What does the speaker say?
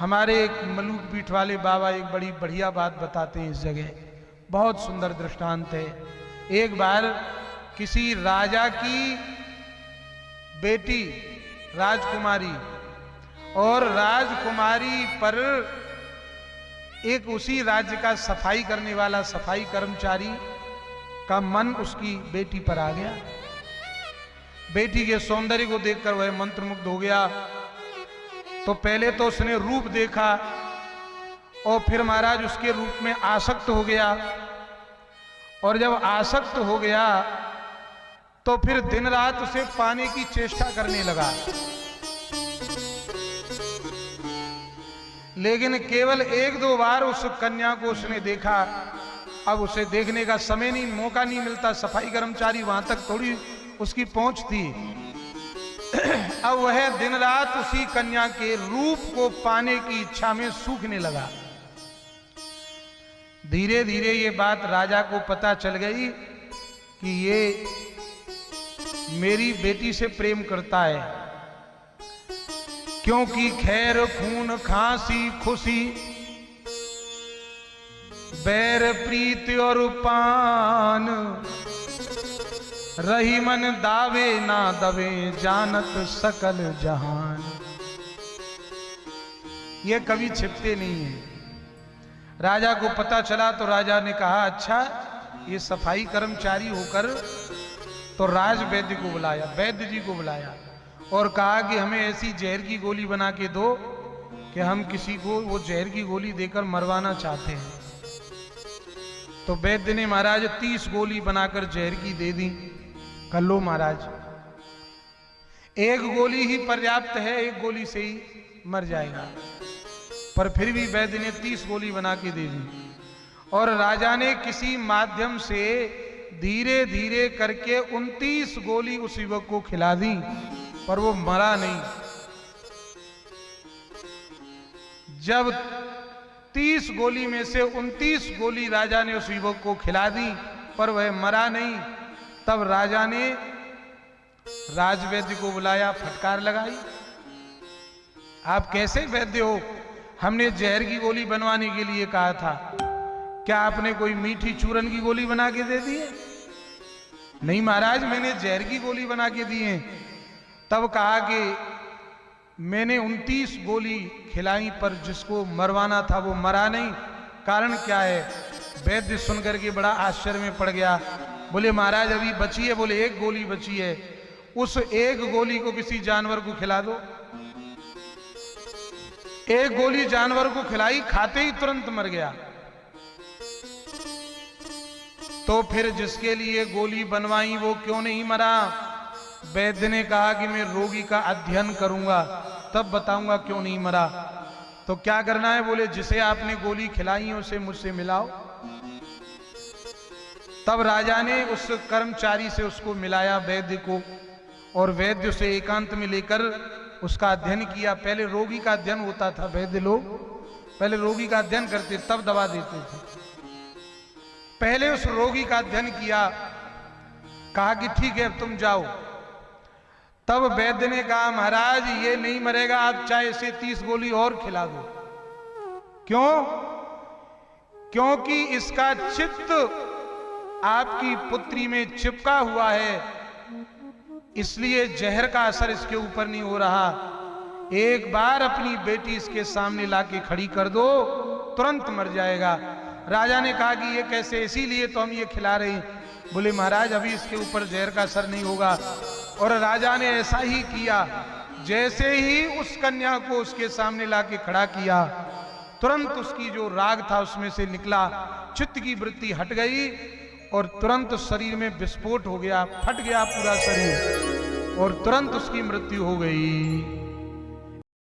हमारे एक मलूक पीठ वाले बाबा एक बड़ी बढ़िया बात बताते हैं इस जगह, बहुत सुंदर दृष्टांत है। एक बार किसी राजा की बेटी राजकुमारी और राजकुमारी पर एक उसी राज्य का सफाई करने वाला सफाई कर्मचारी का मन उसकी बेटी पर आ गया। बेटी के सौंदर्य को देखकर वह मंत्रमुग्ध हो गया। तो पहले तो उसने रूप देखा और फिर महाराज उसके रूप में आसक्त हो गया, और जब आसक्त हो गया तो फिर दिन रात उसे पाने की चेष्टा करने लगा। लेकिन केवल एक दो बार उस कन्या को उसने देखा। अब उसे देखने का समय नहीं, मौका नहीं मिलता, सफाई कर्मचारी वहां तक थोड़ी उसकी पहुंच थी। अब वह दिन रात उसी कन्या के रूप को पाने की इच्छा में सूखने लगा। धीरे धीरे ये बात राजा को पता चल गई कि ये मेरी बेटी से प्रेम करता है, क्योंकि खैर खून खांसी खुशी बैर प्रीति और पान रही मन दावे ना दवे जानत सकल जहान। ये कभी छिपते नहीं है। राजा को पता चला तो राजा ने कहा अच्छा, ये सफाई कर्मचारी होकर तो राज वैद्य को बुलाया, वैद्य जी को बुलाया और कहा कि हमें ऐसी जहर की गोली बना के दो कि हम किसी को वो जहर की गोली देकर मरवाना चाहते हैं। तो वैद्य ने महाराज 30 गोली बनाकर जहर की दे दी। कर लो महाराज, एक गोली ही पर्याप्त है, एक गोली से ही मर जाएगा। पर फिर भी वैद्य ने 30 गोली बना के दे दी और राजा ने किसी माध्यम से धीरे धीरे करके 29 गोली उस युवक को खिला दी, पर वो मरा नहीं। जब 30 गोली में से 29 गोली राजा ने उस युवक को खिला दी पर वह मरा नहीं, तब राजा ने राजवैद्य को बुलाया, फटकार लगाई, आप कैसे वैद्य हो? हमने जहर की गोली बनवाने के लिए कहा था, क्या आपने कोई मीठी चूरन की गोली बना के दे दी है? नहीं महाराज, मैंने जहर की गोली बना के दी है। तब कहा कि मैंने 29 गोली खिलाई पर जिसको मरवाना था वो मरा नहीं, कारण क्या है? वैद्य सुनकर के बड़ा आश्चर्य में पड़ गया। बोले महाराज अभी बची है, बोले एक गोली बची है, उस एक गोली को किसी जानवर को खिला दो। एक गोली जानवर को खिलाई, खाते ही तुरंत मर गया। तो फिर जिसके लिए गोली बनवाई वो क्यों नहीं मरा? वैद्य ने कहा कि मैं रोगी का अध्ययन करूंगा तब बताऊंगा क्यों नहीं मरा। तो क्या करना है? बोले जिसे आपने गोली खिलाई है उसे मुझसे मिलाओ। तब राजा ने उस कर्मचारी से उसको मिलाया वैद्य को, और वैद्य उसे एकांत में लेकर उसका अध्ययन किया। पहले रोगी का अध्ययन होता था, वैद्य लोग पहले रोगी का अध्ययन करते तब दवा देते थे। पहले उस रोगी का अध्ययन किया, कहा कि ठीक है अब तुम जाओ। तब वैद्य ने कहा महाराज ये नहीं मरेगा, आप चाहे इसे 30 गोली और खिला दो। क्यों? क्योंकि इसका चित्त आपकी पुत्री में चिपका हुआ है, इसलिए जहर का असर इसके ऊपर नहीं हो रहा। एक बार अपनी बेटी इसके सामने लाके खड़ी कर दो, तुरंत मर जाएगा। राजा ने कहा कि ये कैसे? इसीलिए तो हम ये खिला रहे हैं। बोले महाराज अभी इसके ऊपर जहर का असर नहीं होगा। और राजा ने ऐसा ही किया। जैसे ही उस कन्या को उसके सामने लाके खड़ा किया, तुरंत उसकी जो राग था उसमें से निकला, चित्त की वृत्ति हट गई और तुरंत शरीर में विस्फोट हो गया, फट गया पूरा शरीर और तुरंत उसकी मृत्यु हो गई।